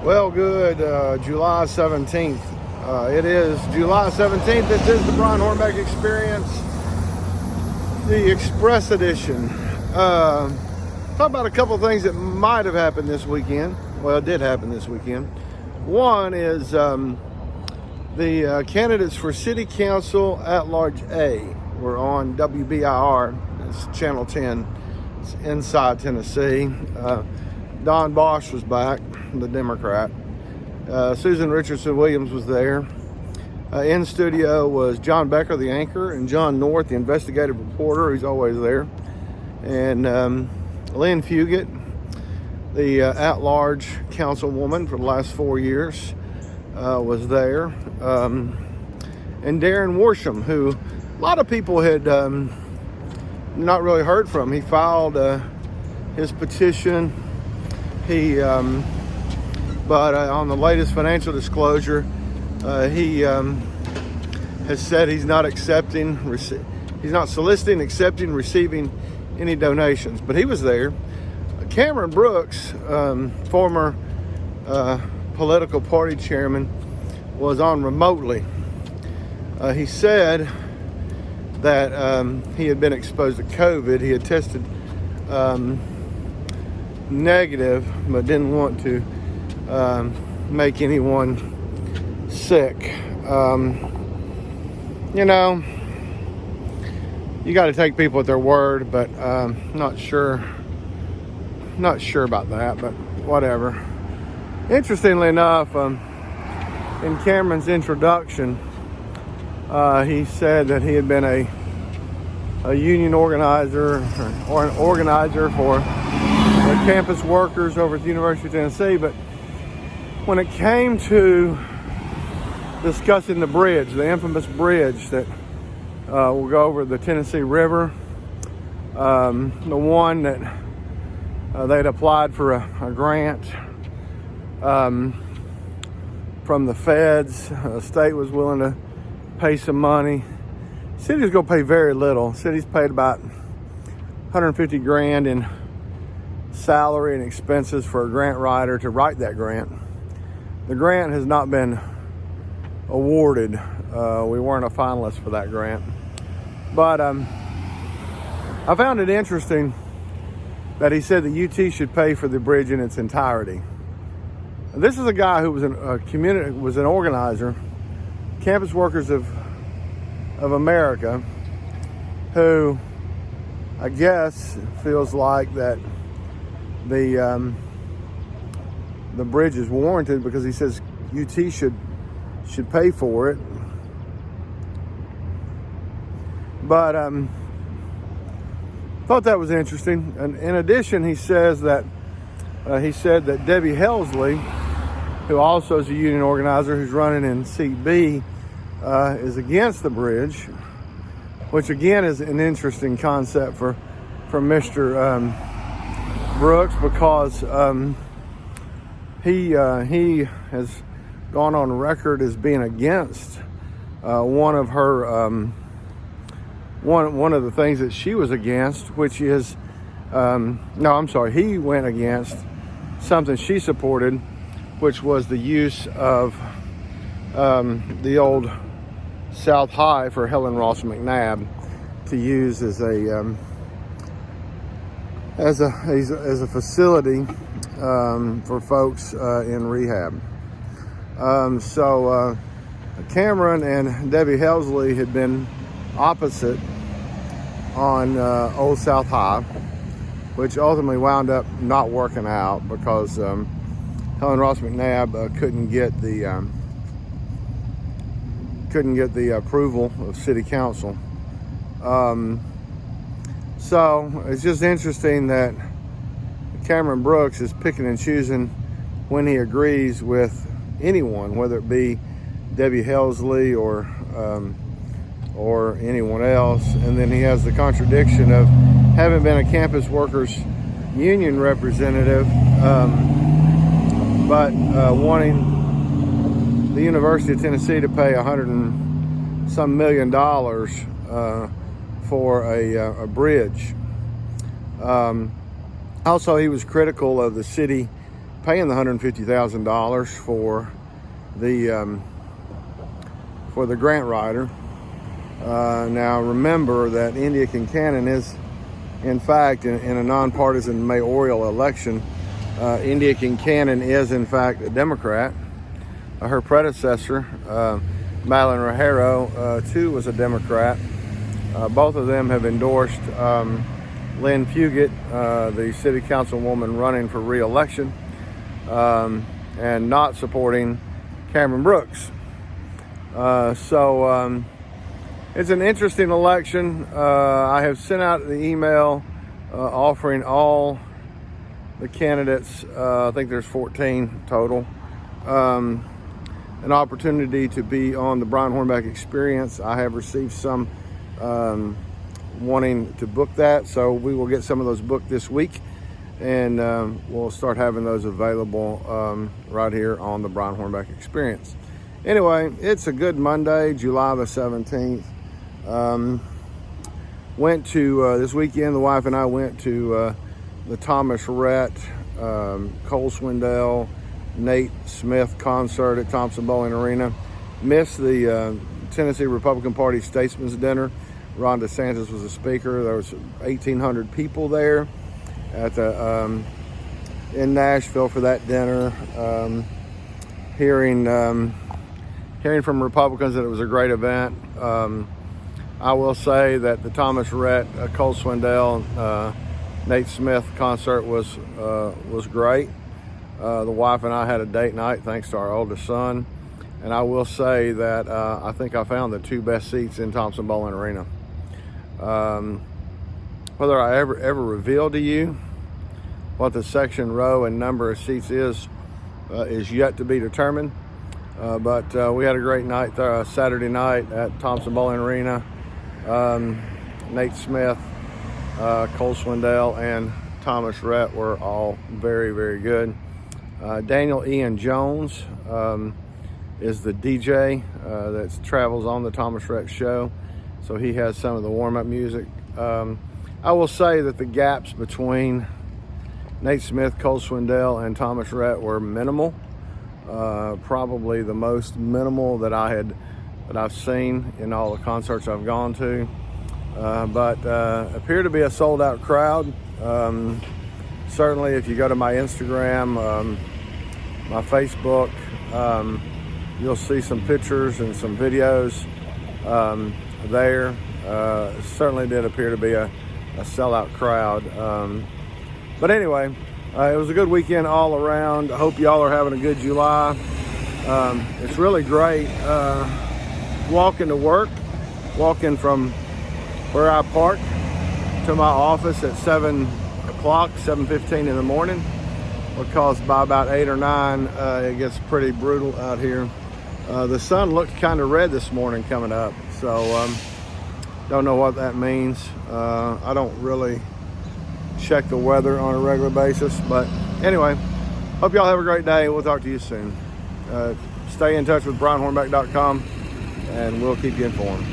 Well, good July 17th. It is July 17th. This is the Brian Hornback Experience, the Express Edition. Talk about a couple of things that might have happened this weekend. Well, it did happen this weekend. One is the candidates for City Council at-large A were on WBIR. It's Channel 10. It's Inside Tennessee. Don Bosch was back, the Democrat. Susan Richardson Williams was there. In studio was John Becker, the anchor, and John North, the investigative reporter, who's always there. And Lynn Fugit, the at-large councilwoman for the last 4 years, was there. And Darren Worsham, who a lot of people had not really heard from. He filed his petition. But on the latest financial disclosure, he has said he's not soliciting, accepting, receiving any donations. But he was there. Cameron Brooks, former political party chairman, was on remotely. He said that he had been exposed to COVID. He had tested negative, but didn't want to make anyone sick. You got to take people at their word, but not sure about that, but whatever. Interestingly enough, in Cameron's introduction, he said that he had been a union organizer or an organizer for the campus workers over at the University of Tennessee, but when it came to discussing the bridge, the infamous bridge that will go over the Tennessee River, the one that they'd applied for a grant from the feds, the state was willing to pay some money. The city was going to pay very little. The city's paid about $150,000 in salary and expenses for a grant writer to write that grant. The grant has not been awarded. We weren't a finalist for that grant. But I found it interesting that he said that UT should pay for the bridge in its entirety. This is a guy who was an organizer, Campus Workers of America, who I guess feels like that the bridge is warranted because he says UT should pay for it. But thought that was interesting. And in addition, he said that Debbie Helsley, who also is a union organizer who's running in Seat B, is against the bridge, which again is an interesting concept for Mr. Brooks, because he has gone on record as being against one of her one of the things that she was against, which is he went against something she supported, which was the use of the old South High for Helen Ross McNabb to use as a facility for folks in rehab. So Cameron and Debbie Helsley had been opposite on Old South High, which ultimately wound up not working out because Helen Ross McNabb couldn't get the approval of City Council. So it's just interesting that Cameron Brooks is picking and choosing when he agrees with anyone, whether it be Debbie Helsley or anyone else. And then he has the contradiction of having been a campus workers union representative, but wanting the University of Tennessee to pay $100 and some million for a bridge. Also, he was critical of the city paying the $150,000 for the grant writer. Now remember that India Kincannon is, in fact, in a nonpartisan mayoral election, India Kincannon is in fact a Democrat. Her predecessor, Madeline Rogero, too, was a Democrat. Both of them have endorsed Lynn Fugit, the city councilwoman running for re-election, and not supporting Cameron Brooks. So it's an interesting election. I have sent out the email offering all the candidates, I think there's 14 total, an opportunity to be on the Brian Hornback Experience. I have received some wanting to book that, so we will get some of those booked this week, and we'll start having those available right here on the Brian Hornback Experience. Anyway, it's a good Monday, July the 17th. Went to this weekend, the wife and I went to the Thomas Rhett, Cole Swindell, Nate Smith concert at Thompson Bowling Arena. Missed the Tennessee Republican Party Statesmens dinner. Ron DeSantis was a speaker. There was 1,800 people there at the in Nashville for that dinner. Hearing from Republicans that it was a great event. I will say that the Thomas Rhett, Cole Swindell, Nate Smith concert was great. The wife and I had a date night thanks to our oldest son, and I will say that I think I found the two best seats in Thompson Bowling Arena. Whether I ever reveal to you what the section, row, and number of seats is yet to be determined. But we had a great night there, Saturday night at Thompson Bowling Arena. Nate Smith, Cole Swindell, and Thomas Rhett were all very, very good. Daniel Ian Jones is the DJ that travels on the Thomas Rhett show, so he has some of the warm-up music. I will say that the gaps between Nate Smith, Cole Swindell, and Thomas Rhett were minimal. Probably the most minimal that I've seen in all the concerts I've gone to, but appear to be a sold-out crowd. Certainly, if you go to my Instagram, my Facebook, you'll see some pictures and some videos there. Certainly did appear to be a sellout crowd. But anyway, it was a good weekend all around. I hope y'all are having a good July. It's really great walking to work, walking from where I park to my office at 7 o'clock, 7:15 in the morning, because by about 8 or 9, it gets pretty brutal out here. The sun looked kind of red this morning coming up, so don't know what that means. I don't really check the weather on a regular basis, but anyway, hope y'all have a great day. We'll talk to you soon. Stay in touch with brianhornback.com, and we'll keep you informed.